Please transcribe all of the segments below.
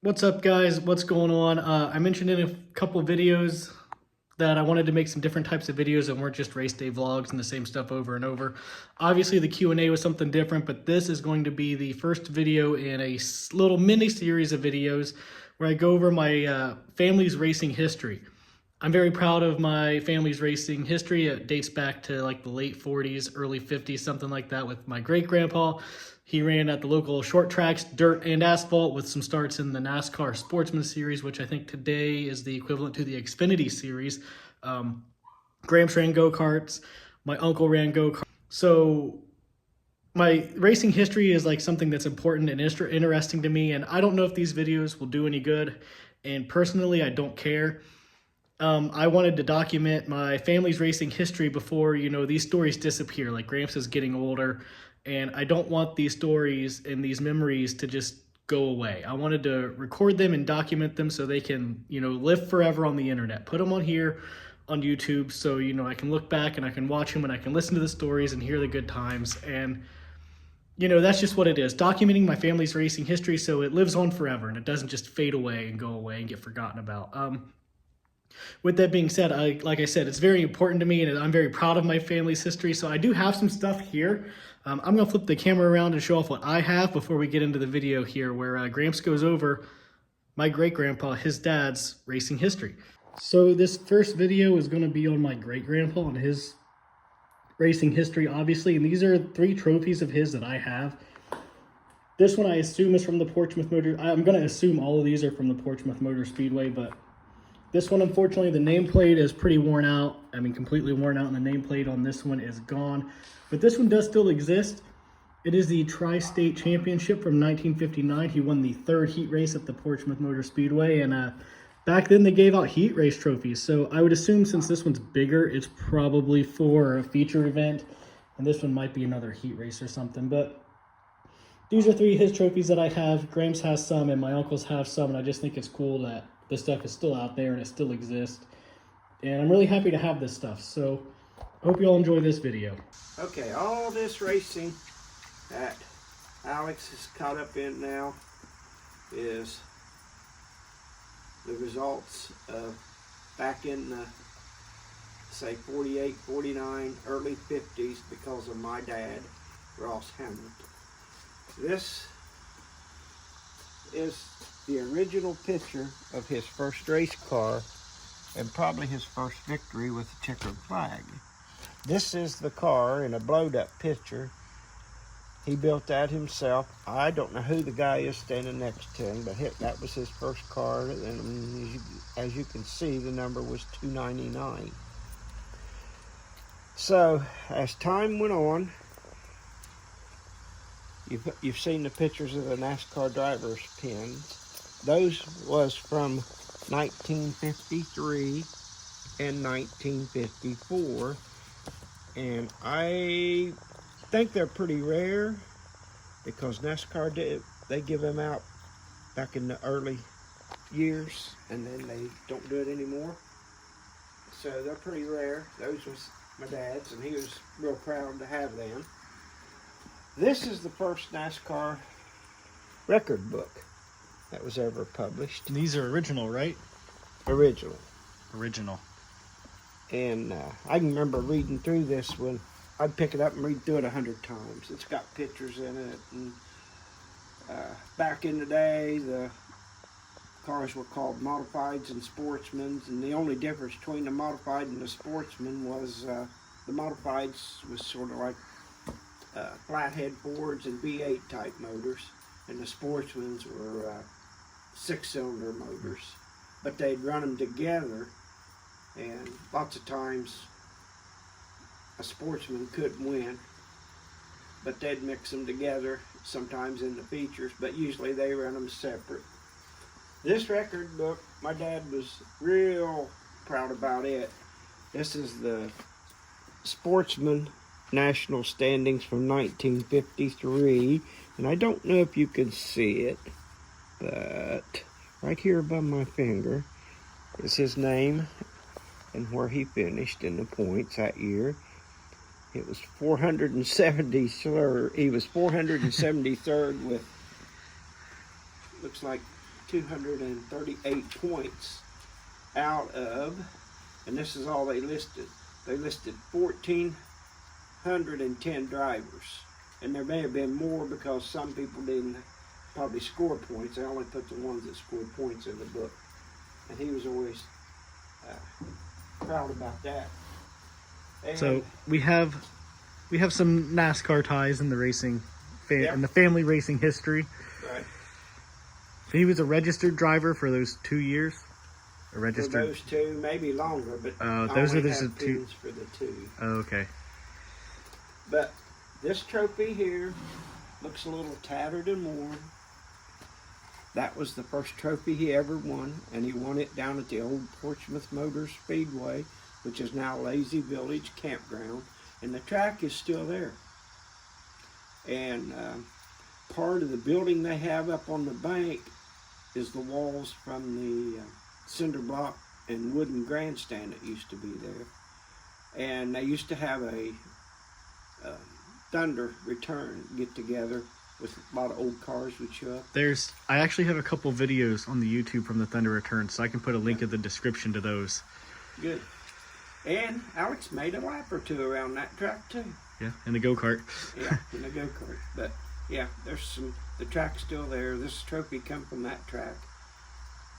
What's up, guys? What's going on? I mentioned in a couple videos that I wanted to make some different types of videos that weren't just race day vlogs and the same stuff over and over. Obviously, the Q&A was something different, but this is going to be the first video in a little mini series of videos where I go over my family's racing history. I'm very proud of my family's racing history. It dates back to like the late 40s, early 50s, something like that with my great-grandpa. He ran at the local short tracks, dirt and asphalt, with some starts in the NAScar Sportsman Series, which I think today is the equivalent to the Xfinity Series. Gramps ran go-karts. My uncle ran go-karts. So my racing history is like something that's important and interesting to me, and I don't know if these videos will do any good, and personally, I don't care. I wanted to document my family's racing history before, these stories disappear. Like Gramps is getting older, and I don't want these stories and these memories to just go away. I wanted to record them and document them so they can, live forever on the internet. Put them on here on YouTube so, I can look back and I can watch them and I can listen to the stories and hear the good times. And, that's just what it is. Documenting my family's racing history so it lives on forever and it doesn't just fade away and go away and get forgotten about. With that being said, like I said, it's very important to me and I'm very proud of my family's history. So I do have some stuff here. I'm going to flip the camera around and show off what I have before we get into the video here where Gramps goes over my great-grandpa, his dad's racing history. So this first video is going to be on my great-grandpa and his racing history, obviously. And these are 3 trophies of his that I have. This one I assume is from the Portsmouth Motor. I'm going to assume all of these are from the Portsmouth Motor Speedway, but this one, unfortunately, the nameplate is pretty worn out. I mean, completely worn out, and the nameplate on this one is gone. But this one does still exist. It is the Tri-State Championship from 1959. He won the 3rd heat race at the Portsmouth Motor Speedway, and back then they gave out heat race trophies. So I would assume since this one's bigger, it's probably for a feature event, and this one might be another heat race or something. But these are 3 of his trophies that I have. Gramps has some, and my uncles have some, and I just think it's cool that this stuff is still out there and it still exists. And I'm really happy to have this stuff. So I hope you all enjoy this video. Okay, all this racing that Alex is caught up in now is the results of back in the, say, 48, 49, early 50s because of my dad, Ross Hamilton. This is the original picture of his first race car and probably his first victory with a checkered flag. This is the car in a blowed up picture. He built that himself. I don't know who the guy is standing next to him, but that was his first car, and as you can see, the number was 299. So as time went on, you've seen the pictures of the NASCAR drivers' pins. Those was from 1953 and 1954, and I think they're pretty rare because NASCAR they give them out back in the early years and then they don't do it anymore. So they're pretty rare. Those was my dad's, and he was real proud to have them. This is the first NASCAR record book that was ever published. These are original, right? Original. Original. And I can remember reading through this when I'd pick it up and read through it 100 times. It's got pictures in it. And back in the day, the cars were called modifieds and sportsmen. And the only difference between the modified and the sportsman was the modifieds was sort of like flathead Fords and V8 type motors. And the sportsmen's were 6-cylinder motors. But they'd run them together, and lots of times a sportsman couldn't win, but they'd mix them together sometimes in the features, but usually they run them separate. This record book, my dad was real proud about it. This is the Sportsman National Standings from 1953, and I don't know if you can see it, but right here above my finger is his name and where he finished in the points that year. It was 473rd. He was 473rd with, looks like 238 points out of, and this is all they listed. They listed 1,410 drivers, and there may have been more because some people didn't probably score points. They only put the ones that scored points in the book, and he was always proud about that. And So we have some NASCAR ties in the racing, Yep. in the family racing history. right, So he was a registered driver for those 2 years. A for registered. those two, maybe longer, but Those I are only the have two. pins for the two. Oh, okay. But this trophy here looks a little tattered and worn. That was the first trophy he ever won, and he won it down at the old Portsmouth Motor Speedway, which is now Lazy Village Campground, and the track is still there. And part of the building they have up on the bank is the walls from the cinder block and wooden grandstand that used to be there. And they used to have a Thunder return get together with a lot of old cars would show up. I actually have a couple videos on the YouTube from the Thunder Return, so I can put a link in the description to those. Good. And Alex made a lap or two around that track too. Yeah, in the go-kart. Yeah, in a go-kart. But yeah, the track's still there. This trophy come from that track.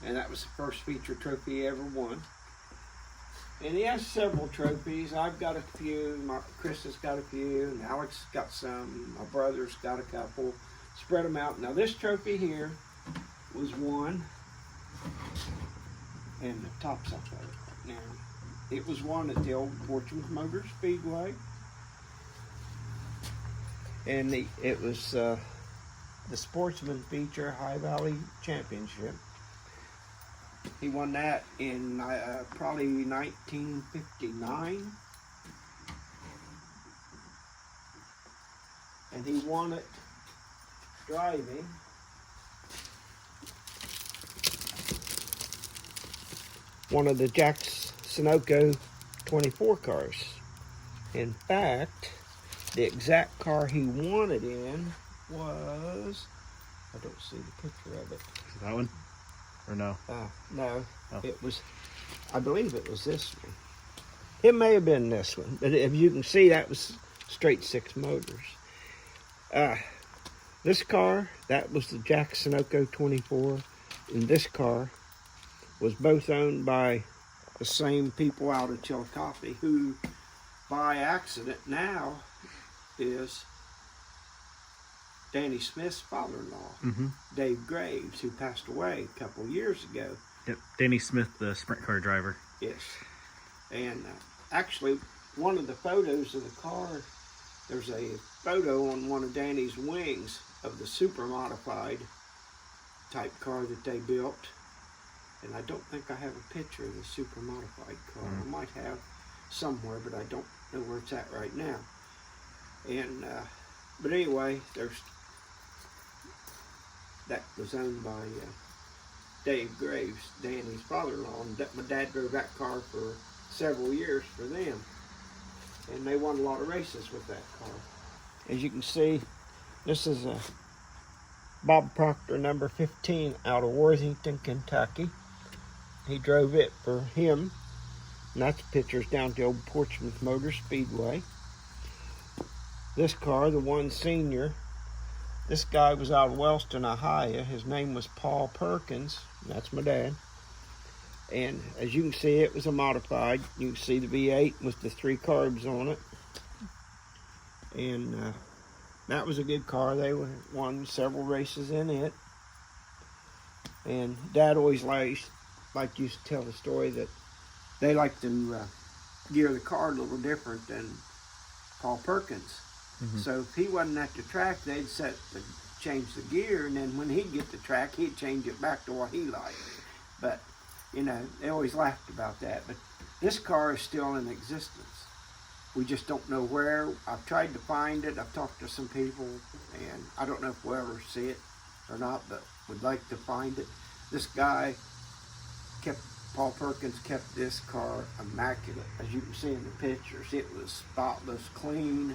And that was the first feature trophy he ever won. And he has several trophies. I've got a few. Chris has got a few. And Alex has got some. My brother's got a couple. Spread them out. Now this trophy here was won. And the top's up of it right now. It was won at the old Portsmouth Motor Speedway. And it was the Sportsman feature High Valley Championship. He won that in probably 1959. And he won it driving one of the Jack's Sunoco 24 cars. In fact, the exact car he won it in was, I don't see the picture of it. Is that one? Or no? No, Oh. It was, I believe it was this one. It may have been this one, but if you can see, that was straight six motors. This car, that was the Jack Sunoco 24, and this car was both owned by the same people out of Chillicothe, who by accident now is Danny Smith's father-in-law, Mm-hmm. Dave Graves, who passed away a couple years ago. Yep. Danny Smith, the sprint car driver. Yes. And actually, one of the photos of the car, there's a photo on one of Danny's wings of the super modified type car that they built. And I don't think I have a picture of the super modified car. I might have somewhere, but I don't know where it's at right now. And but anyway, that was owned by Dave Graves, Danny's father-in-law, and my dad drove that car for several years for them, and they won a lot of races with that car. As you can see, this is a Bob Proctor number 15 out of Worthington, Kentucky. He drove it for him, and that's pictures down at the old Portsmouth Motor Speedway. This car, the one senior, this guy was out of Wellston, Ohio. His name was Paul Perkins. That's my dad. And as you can see, it was a modified. You can see the V8 with the 3 carbs on it. And that was a good car. They won several races in it. And Dad always used to tell the story that they like to gear the car a little different than Paul Perkins. Mm-hmm. So if he wasn't at the track, they'd change the gear, and then when he'd get the track, he'd change it back to what he liked. But, you know, they always laughed about that. But this car is still in existence. We just don't know where. I've tried to find it. I've talked to some people, and I don't know if we'll ever see it or not, but would like to find it. This guy Paul Perkins kept this car immaculate. As you can see in the pictures, it was spotless, clean,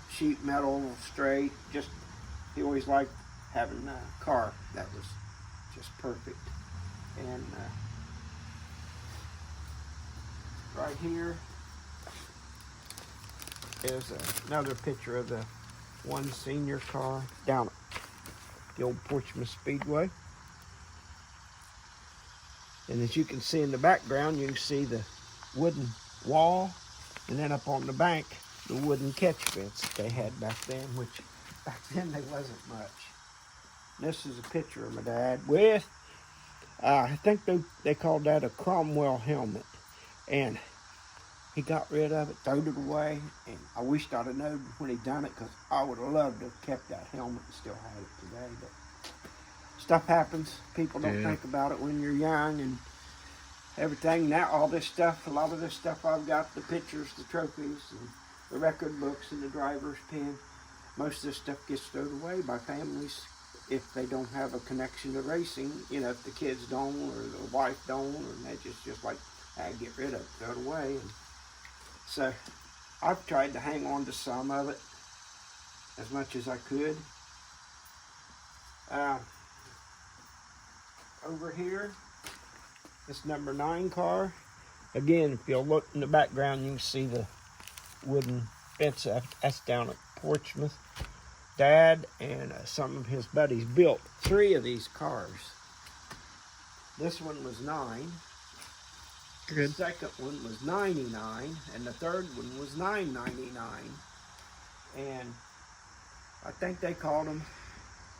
sheet metal, straight. Just, he always liked having a car that was just perfect. And right here is another picture of the one senior car down at the old Portsmouth Speedway. And as you can see in the background, you can see the wooden wall, and then up on the bank, the wooden catch fence that they had back then, which back then there wasn't much. And this is a picture of my dad with, I think they called that a Cromwell helmet. And he got rid of it, throwed it away, and I wished I'd have known when he done it, because I would have loved to have kept that helmet and still had it today. But stuff happens. People don't think about it when you're young and everything. Now all this stuff, a lot of this stuff I've got, the pictures, the trophies, and the record books, and the driver's pen, most of this stuff gets thrown away by families if they don't have a connection to racing. You know, if the kids don't, or the wife don't, or they just like, get rid of it, throw it away. And so I've tried to hang on to some of it as much as I could. Over here, this number 9 car. Again, if you'll look in the background, you can see the wooden fence. That's down at Portsmouth. Dad and some of his buddies built 3 of these cars. This one was 9. Good. The second one was 99, and the third one was 9.99. And I think they called them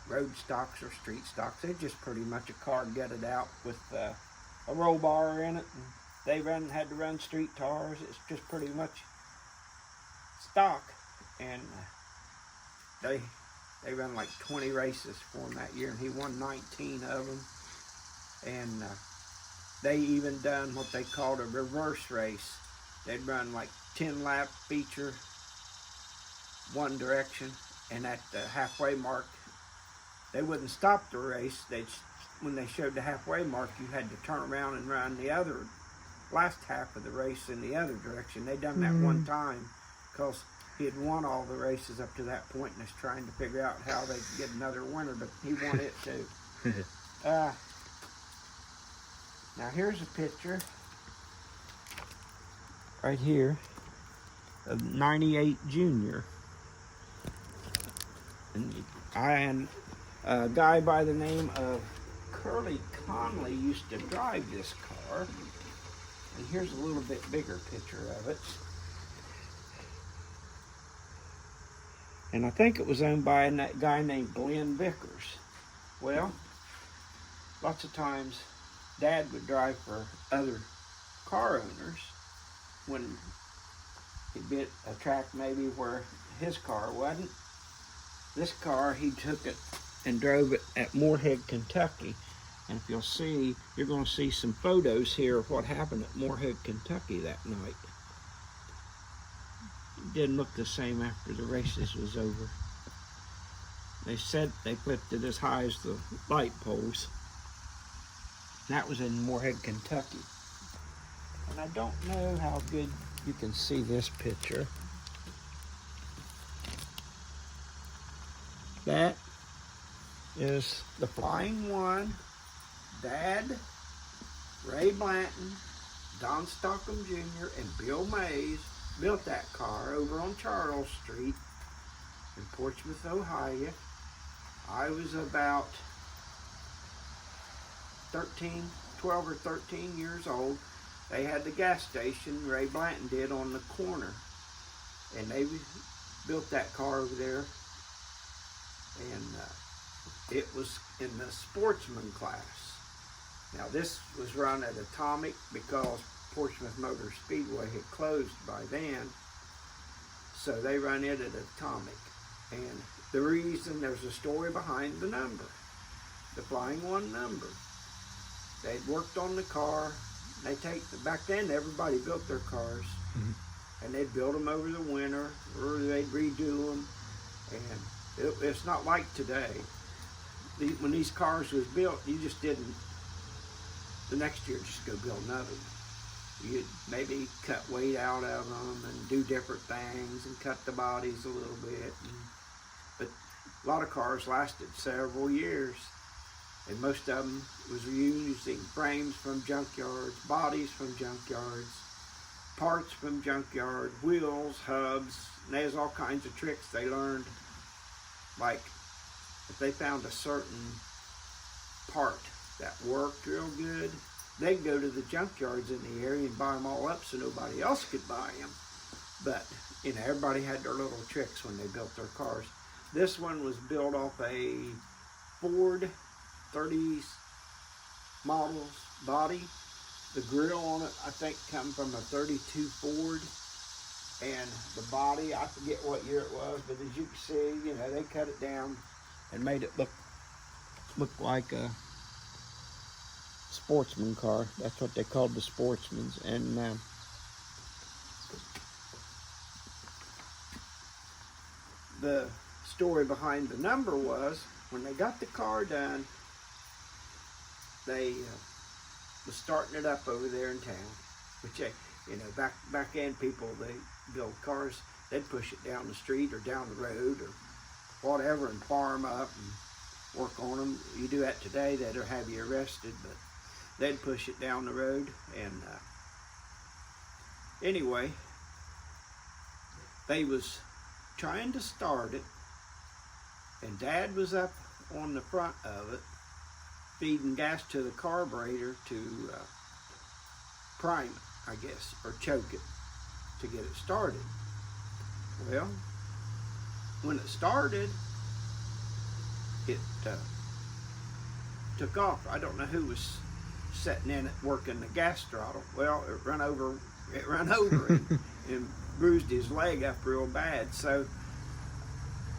road stocks or street stocks. They're just pretty much a car gutted out with a roll bar in it, and they had to run street cars. It's just pretty much stock. And they ran like 20 races for him that year, and he won 19 of them. And they even done what they called a reverse race. They'd run like 10 lap feature one direction, and at the halfway mark, they wouldn't stop the race. When they showed the halfway mark, you had to turn around and run the last half of the race in the other direction. They done that one time because he had won all the races up to that point and was trying to figure out how they could get another winner, but he won it too. Now here's a picture right here of 98 Junior. And a guy by the name of Curly Conley used to drive this car. And here's a little bit bigger picture of it. And I think it was owned by a guy named Glenn Vickers. Well, lots of times Dad would drive for other car owners when he'd be at a track maybe where his car wasn't. This car, he took it and drove it at Moorhead, Kentucky. And if you'll see, you're going to see some photos here of what happened at Moorhead, Kentucky that night. It didn't look the same after the races was over. They said they flipped it as high as the light poles. And that was in Moorhead, Kentucky. And I don't know how good you can see this picture. That is the Flying One. Dad, Ray Blanton, Don Stockham Jr., and Bill Mays built that car over on Charles Street in Portsmouth, Ohio. I was about 12 or 13 years old. They had the gas station, Ray Blanton did, on the corner. And they built that car over there. And it was in the sportsman class. Now this was run at Atomic because Portsmouth Motor Speedway had closed by then. So they run it at Atomic. And the reason, there's a story behind the number, the Flying One number. They'd worked on the car. Back then everybody built their cars. And they'd build them over the winter, or they'd redo them. And it's not like today. When these cars was built, you just didn't, the next year, just go build another one. You'd maybe cut weight out of them and do different things and cut the bodies a little bit. But a lot of cars lasted several years. And most of them was using frames from junkyards, bodies from junkyards, parts from junkyard, wheels, hubs, and there's all kinds of tricks they learned. Like if they found a certain part that worked real good, they'd go to the junkyards in the area and buy them all up so nobody else could buy them. But you know, everybody had their little tricks when they built their cars. This one was built off a Ford 30s models body. The grill on it, I think, come from a 32 Ford. And the body, I forget what year it was, but as you can see, you know, they cut it down and made it look like a sportsman car. That's what they called the Sportsmans. And the story behind the number was, when they got the car done, they was starting it up over there in town, which they, you know, back then people, they build cars, they'd push it down the street or down the road or whatever and farm up and work on them. You do that today, they'd have you arrested, but they'd push it down the road. And anyway, they was trying to start it, and Dad was up on the front of it feeding gas to the carburetor to prime it, I guess, or choke it to get it started. Well, when it started, it took off. I don't know who was sitting in it working the gas throttle. Well, it run over and bruised his leg up real bad. So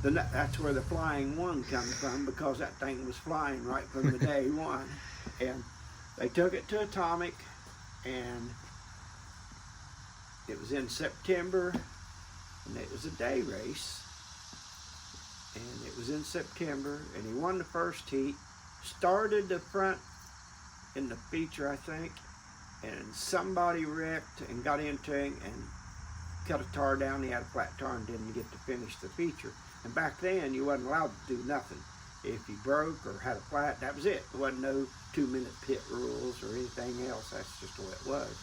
that's where the flying one comes from, because that thing was flying right from the day one. And they took it to Atomic, and it was in September, and it was a day race, and it was in September, and he won the first heat, started the front in the feature, I think, and somebody wrecked and got into him and cut a tire down. He had a flat tire and didn't get to finish the feature. And back then, you wasn't allowed to do nothing. If you broke or had a flat, that was it. There wasn't no 2-minute pit rules or anything else. That's just the way it was.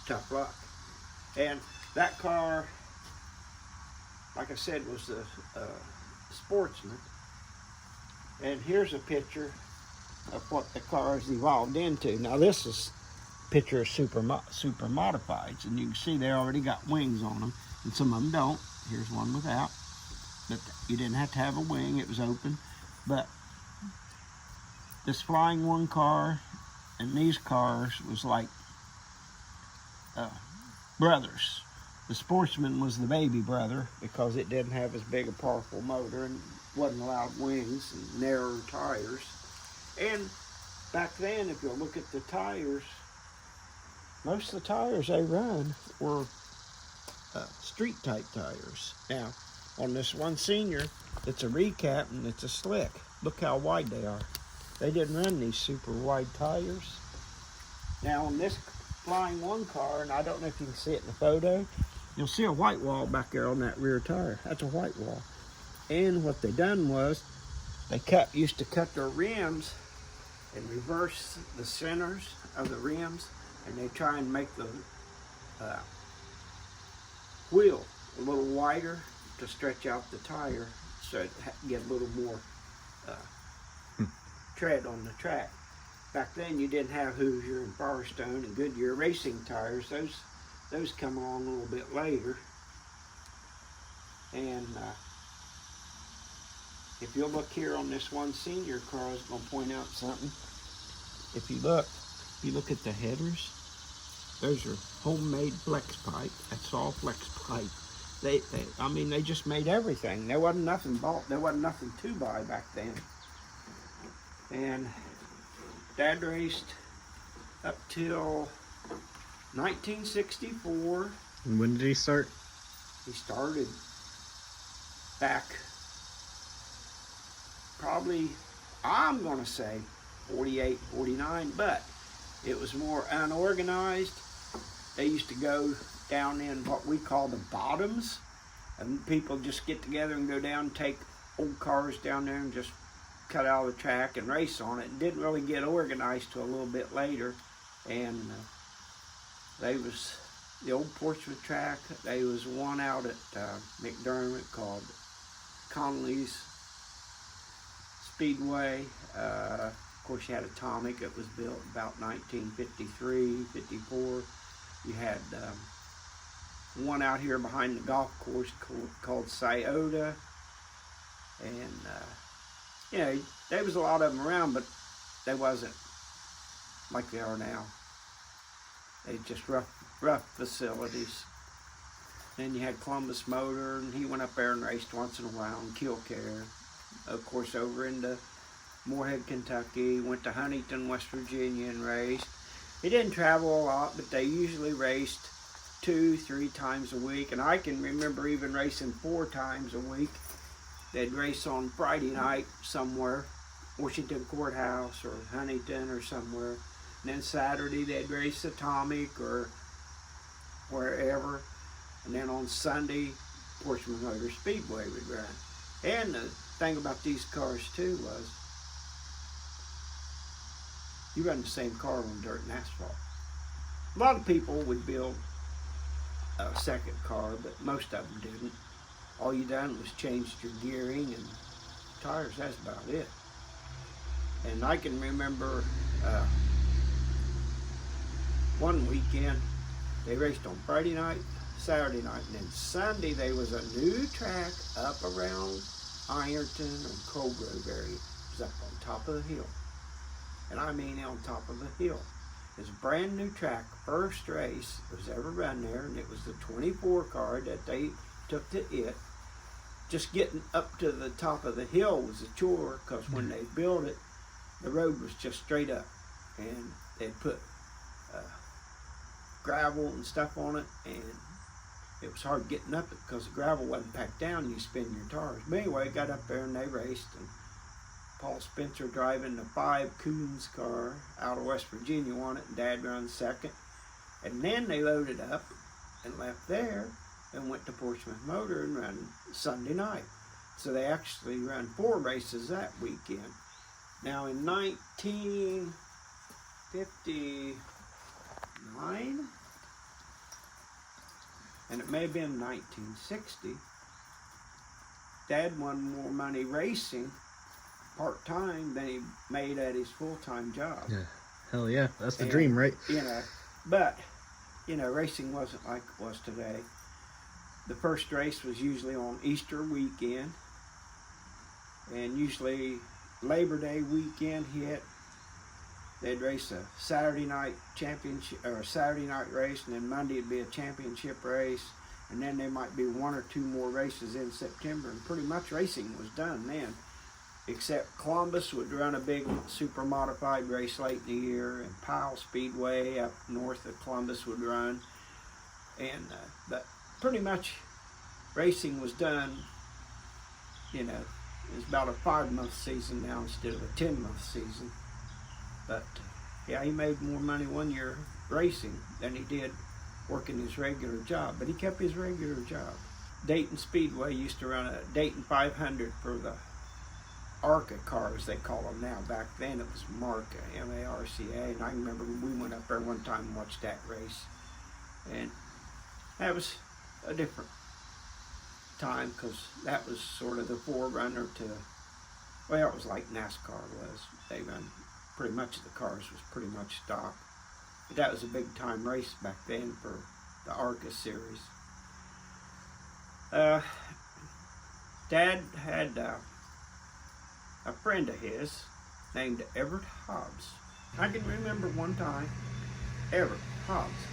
Tough luck. And that car, like I said, was the Sportsman. And here's a picture of what the car has evolved into. Now this is a picture of super modifieds, and you can see they already got wings on them, and some of them don't. Here's one without. But you didn't have to have a wing, it was open. But this Flying One car and these cars was like brothers. The Sportsman was the baby brother because it didn't have as big a powerful motor and wasn't allowed wings and narrower tires. And back then, if you look at the tires, most of the tires they run were street type tires. Now, on this one Senior, it's a recap and it's a slick. Look how wide they are. They didn't run these super wide tires. Now on this Flying One car, and I don't know if you can see it in the photo, you'll see a white wall back there on that rear tire. That's a white wall. And what they done was, they used to cut their rims and reverse the centers of the rims, and they try and make the wheel a little wider to stretch out the tire so it get a little more tread on the track. Back then you didn't have Hoosier and Firestone and Goodyear racing tires. Those come along a little bit later. And if you'll look here on this one Senior car, I was going to point out something. If you look at the headers, those are homemade flex pipe. That's all flex pipe. I mean, they just made everything. There wasn't nothing bought. There wasn't nothing to buy back then. And Dad raced up till 1964. And when did he start? He started back probably, I'm going to say 48, 49, but it was more unorganized. They used to go down in what we call the bottoms, and people just get together and go down and take old cars down there and just cut out of the track and race on it. And didn't really get organized till a little bit later. And they was the old Portsmouth track. They was one out at McDermott called Connolly's Speedway. Of course, you had Atomic. It was built about 1953, 54. You had one out here behind the golf course called Scioto. And, you know, there was a lot of them around, but they wasn't like they are now. They just rough facilities. Then you had Columbus Motor, and he went up there and raced once in a while in Killcare. Of course, over into Moorhead, Kentucky, went to Huntington, West Virginia, and raced. He didn't travel a lot, but they usually raced 2-3 times a week, and I can remember even racing 4 times a week. They'd race on Friday night somewhere, Washington Courthouse or Huntington or somewhere, and then Saturday they'd race Atomic or wherever, and then on Sunday, Portsmouth Motor Speedway would run. And the thing about these cars too was, you run the same car on dirt and asphalt. A lot of people would build a second car, but most of them didn't. All you done was changed your gearing and tires, that's about it. And I can remember one weekend, they raced on Friday night, Saturday night, and then Sunday there was a new track up around Ironton and Cold Grove area. It was up on top of the hill. And I mean on top of the hill. It's a brand new track, first race that was ever run there, and it was the 24 car that they took to it. Just getting up to the top of the hill was a chore, because when they built it, the road was just straight up, and they'd put gravel and stuff on it, and it was hard getting up it because the gravel wasn't packed down. You spin your tires. But anyway, got up there and they raced, and Paul Spencer driving the 5 Coons car out of West Virginia won it, and Dad run second. And then they loaded up and left there and went to Portsmouth Motor and run Sunday night. So they actually run 4 races that weekend. Now in 1959, and it may have been 1960, Dad won more money racing part-time than he made at his full-time job. Yeah, hell yeah, that's the dream, right? You know, but, you know, racing wasn't like it was today. The first race was usually on Easter weekend, and usually Labor Day weekend hit. They'd race a Saturday night championship, or a Saturday night race, and then Monday it'd be a championship race, and then there might be 1 or 2 more races in September, and pretty much racing was done then. Except Columbus would run a big super modified race late in the year, and Powell Speedway up north of Columbus would run, and but pretty much racing was done. You know, it's about a 5-month season now instead of a 10-month season. But yeah, he made more money one year racing than he did working his regular job, but he kept his regular job. Dayton Speedway used to run a Dayton 500 for the ARCA cars, they call them now. Back then it was Marca, M-A-R-C-A, and I remember we went up there one time and watched that race. And that was a different time, because that was sort of the forerunner to, well, it was like NASCAR was. They run, pretty much the cars was pretty much stock. But that was a big time race back then for the ARCA series. Dad had a friend of his named Everett Hobbs. I can remember one time, Everett Hobbs.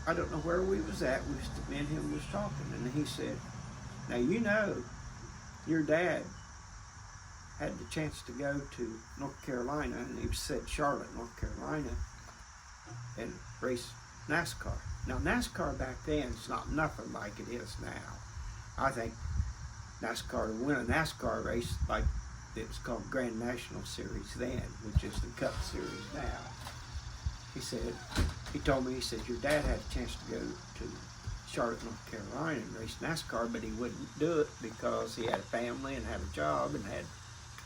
I don't know where we was at, me and him was talking, and he said, now you know, your dad had the chance to go to North Carolina, and he said Charlotte, North Carolina, and race NASCAR. Now NASCAR back then is not nothing like it is now. I think NASCAR, to win a NASCAR race, like it was called Grand National Series then, which is the Cup Series now. He told me, your dad had a chance to go to Charlotte, North Carolina, and race NASCAR, but he wouldn't do it because he had a family and had a job and had,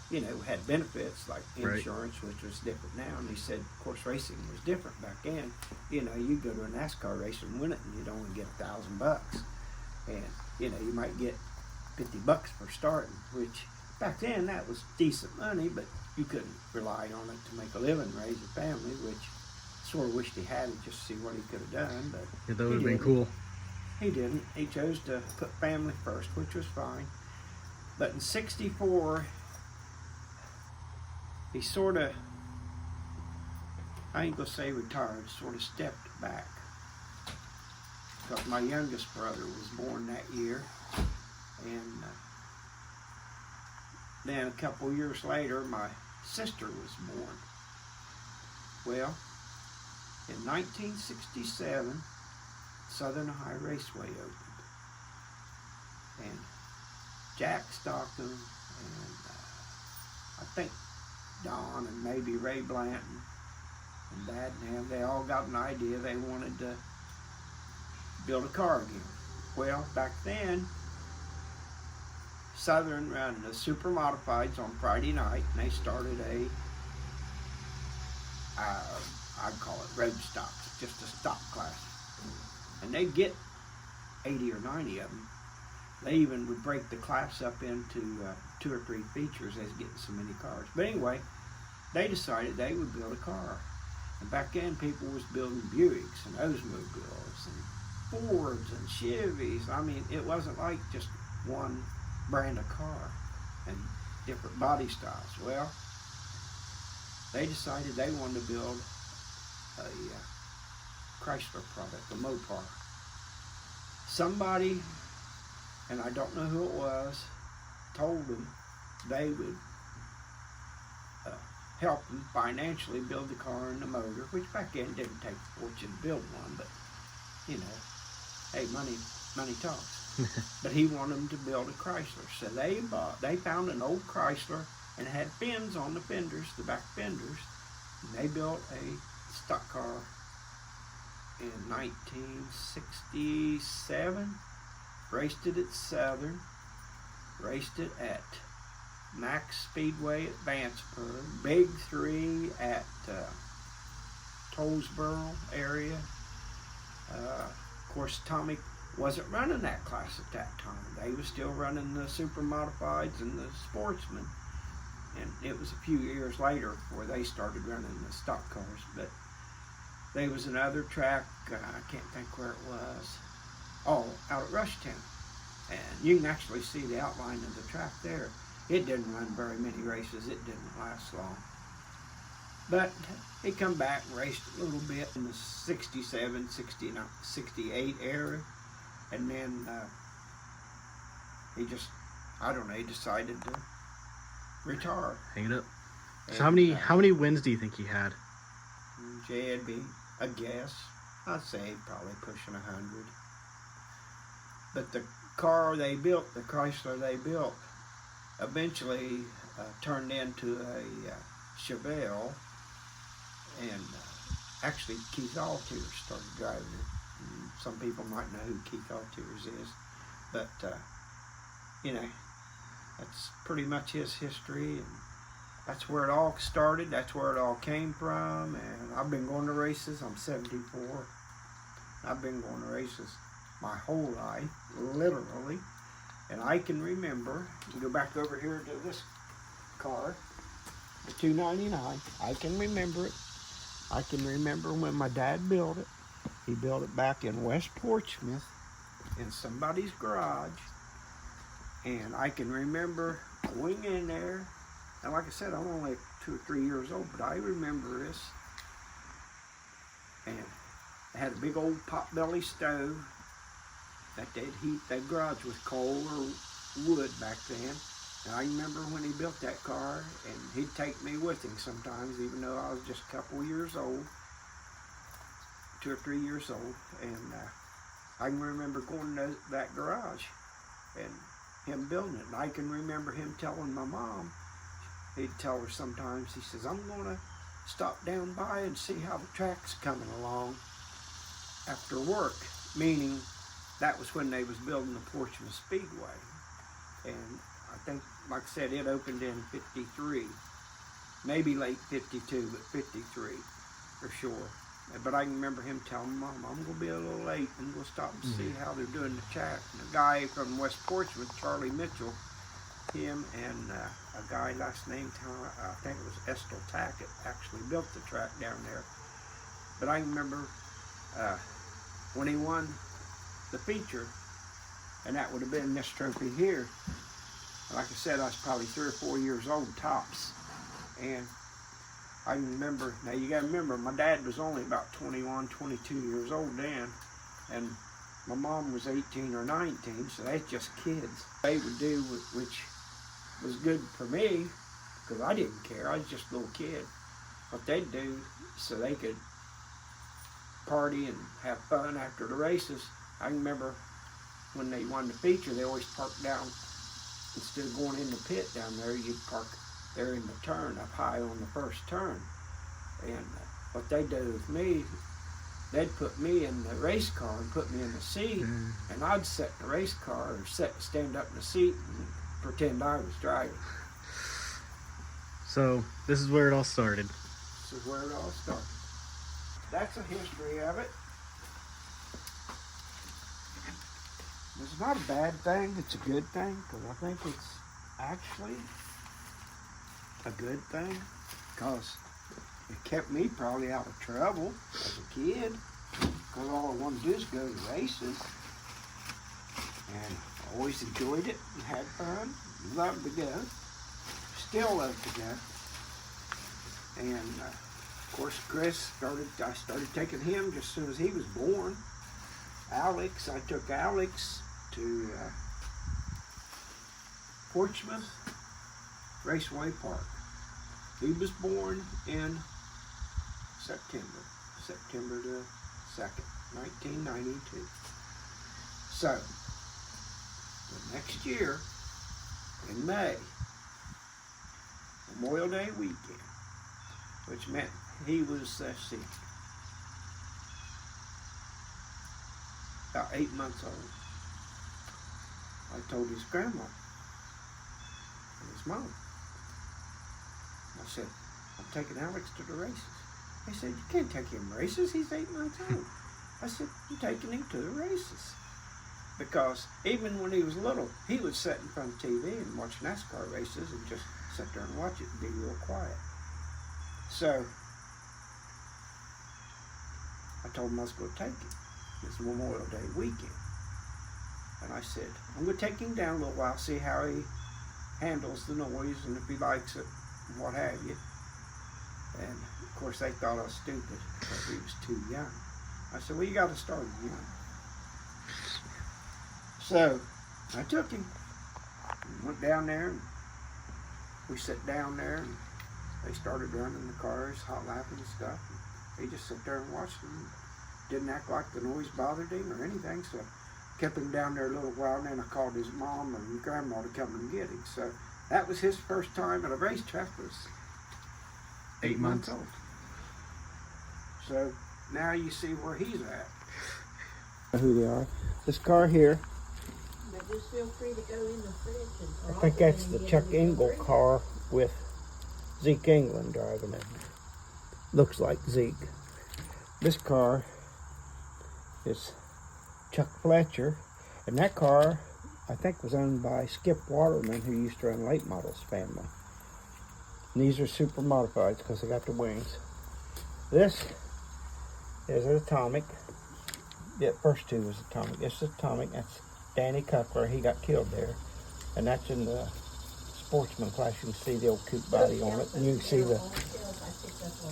you know, had benefits like insurance, which was different now. And he said, of course, racing was different back then. You know, you go to a NASCAR race and win it, and you'd only get $1,000, and you know, you might get $50 for starting, which back then that was decent money, but you couldn't rely on it to make a living, raise a family, which sort of wished he had it just to see what he could have done. But Yeah, that would have been cool. he didn't. He chose to put family first, which was fine. But in '64, he sort of, I ain't gonna say retired, sort of stepped back. Because my youngest brother was born that year. And then a couple years later, my sister was born. Well, in 1967, Southern Ohio Raceway opened. And Jack Stockton and I think Don and maybe Ray Blanton and Dad and him, they all got an idea they wanted to build a car again. Well, back then, Southern ran the super modifieds on Friday night, and they started I'd call it road stocks, just a stock class. And they'd get 80 or 90 of them. They even would break the class up into 2 or 3 features as getting so many cars. But anyway, they decided they would build a car. And back then, people was building Buicks and Oldsmobiles and Fords and Chevys. I mean, it wasn't like just one brand of car and different body styles. Well, they decided they wanted to build a Chrysler product, a Mopar. Somebody, and I don't know who it was, told them they would help them financially build the car and the motor, which back then didn't take a fortune to build one, but you know, hey, money talks. But he wanted them to build a Chrysler, so they found an old Chrysler and it had fins on the fenders, the back fenders, and they built a stock car in 1967, raced it at Southern, raced it at Max Speedway at Vanceburg, Big 3 at Tollsboro area. Of course, Tommy wasn't running that class at that time. They was still running the super modifieds and the sportsman. And it was a few years later before they started running the stock cars. But there was another track, I can't think where it was, out at Rushtown. And you can actually see the outline of the track there. It didn't run very many races. It didn't last long. But he come back and raced a little bit in the 67, 69, 68 era. And then he just, I don't know, he decided to retire. Hang it up. And, So how many wins do you think he had? It'd be a guess. I'd say probably pushing 100. But the car they built, the Chrysler they built, eventually turned into a Chevelle, and actually Keith Altiers started driving it. And some people might know who Keith Altiers is, but you know, that's pretty much his history, and that's where it all started. That's where it all came from. And I've been going to races. I'm 74. I've been going to races my whole life, literally. And I can remember, you go back over here to this car, the 299. I can remember it. I can remember when my dad built it. He built it back in West Portsmouth in somebody's garage. And I can remember going in there. And like I said, I'm only 2 or 3 years old, but I remember this. And it had a big old potbelly stove that they'd heat that garage with coal or wood back then. And I remember when he built that car, and he'd take me with him sometimes, even though I was just a couple years old, 2 or 3 years old. And I can remember going to that garage and him building it. And I can remember him telling my mom, he'd tell her sometimes, he says, I'm going to stop down by and see how the track's coming along after work, meaning that was when they was building the Portsmouth Speedway. And I think, like I said, it opened in 53. Maybe late 52, but 53 for sure. But I can remember him telling Mom, I'm going to be a little late. I'm going to stop and see how they're doing the track. And a guy from West Portsmouth, Charlie Mitchell, him and a guy last name, I think it was Estel Tackett, actually built the track down there. But I remember when he won the feature, and that would have been this trophy here. Like I said, I was probably 3 or 4 years old tops. And I remember, now you gotta remember, my dad was only about 21, 22 years old then, and my mom was 18 or 19, so that's just kids. They would do, which was good for me, because I didn't care, I was just a little kid. What they'd do, so they could party and have fun after the races. I remember when they won the feature, they always parked down, instead of going in the pit down there, you'd park there in the turn, up high on the first turn. And what they do with me, they'd put me in the race car and put me in the seat, and I'd sit in the race car or stand up in the seat and pretend I was driving. So this is where it all started. This is where it all started. That's a history of it. It's not a bad thing, it's a good thing, because I think it's actually a good thing, because it kept me probably out of trouble as a kid, because all I wanted to do is go to races, and I always enjoyed it and had fun, loved to go, still love to go. And of course Chris I started taking him just as soon as he was born. Alex, I took Alex to Portsmouth Raceway Park. He was born in September the 2nd, 1992. So, the next year, in May, Memorial Day weekend, which meant he was, let's see, about 8 months old. I told his grandma and his mom. I said, I'm taking Alex to the races. They said, you can't take him races, he's 8 months old. I said, I'm taking him to the races. Because even when he was little, he would sit in front of TV and watch NAScar races and just sit there and watch it and be real quiet. So, I told him I was going to take him. It's Memorial Day weekend. And I said, I'm going to take him down a little while, see how he handles the noise and if he likes it and what have you. And of course they thought I was stupid because he was too young. I said, well, you got to start young. So I took him and went down there and we sat down there and they started running the cars, hot lapping and stuff. And he just sat there and watched them. Didn't act like the noise bothered him or anything, so I kept him down there a little while, and then I called his mom and grandma to come and get him. So that was his first time at a racetrack, was 8 months old. So now you see where he's at. Who they are. This car here, But just feel free to go in the fridge and I think that's the Chuck Engel car with Zeke England driving it. Looks like Zeke. This car is Chuck Fletcher, and that car I think was owned by Skip Waterman, who used to run Late Models family. And these are super modifieds because they got the wings. This is an Atomic. Yeah, first two was Atomic. This is Atomic. That's Danny Cuckler. He got killed there, and that's in the Sportsman class. You can see the old coupe body on it, and you can see the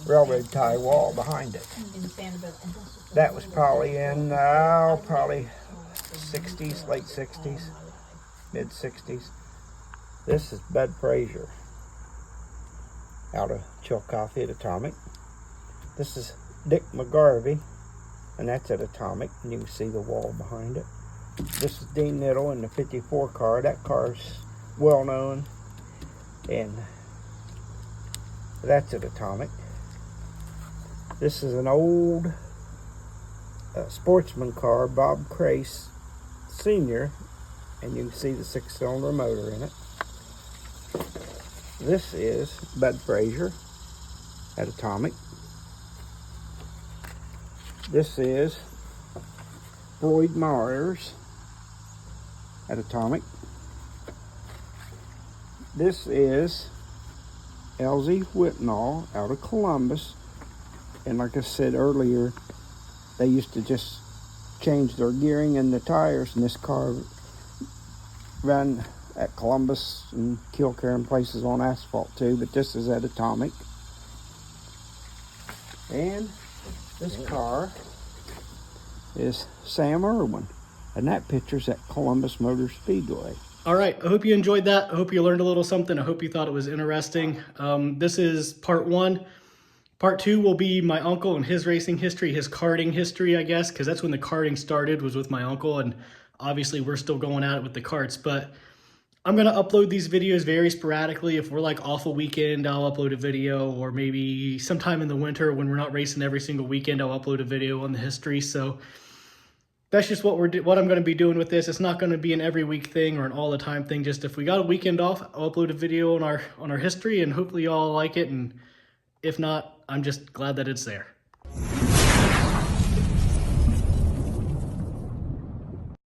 railroad tie wall behind it. That was probably in probably 60s, late 60s, mid 60s. This is Bud Frazier out of Chillicothe at Atomic. This is Dick McGarvey, and that's at Atomic, and you can see the wall behind it. This is Dean Niddle in the 54 car. That car's well known, and that's at Atomic. This is an old Sportsman car. Bob Crace Senior, and you can see the 6-cylinder motor in it. This is Bud Frazier at Atomic. This is Floyd Myers at Atomic. This is LZ Whitnall out of Columbus. And like I said earlier, they used to just change their gearing and the tires, and this car ran at Columbus and Kilcare and places on asphalt too, but this is at Atomic. And this car is Sam Irwin, and that picture's at Columbus Motor Speedway. All right, I hope you enjoyed that. I hope you learned a little something. I hope you thought it was interesting. This is part 1. Part 2 will be my uncle and his racing history, his karting history, I guess, because that's when the karting started, was with my uncle, and obviously we're still going at it with the karts. But I'm going to upload these videos very sporadically. If we're like off a weekend, I'll upload a video, or maybe sometime in the winter when we're not racing every single weekend, I'll upload a video on the history. So that's just what I'm going to be doing with this. It's not going to be an every week thing or an all the time thing. Just if we got a weekend off, I'll upload a video on our history, and hopefully y'all like it. And if not, I'm just glad that it's there.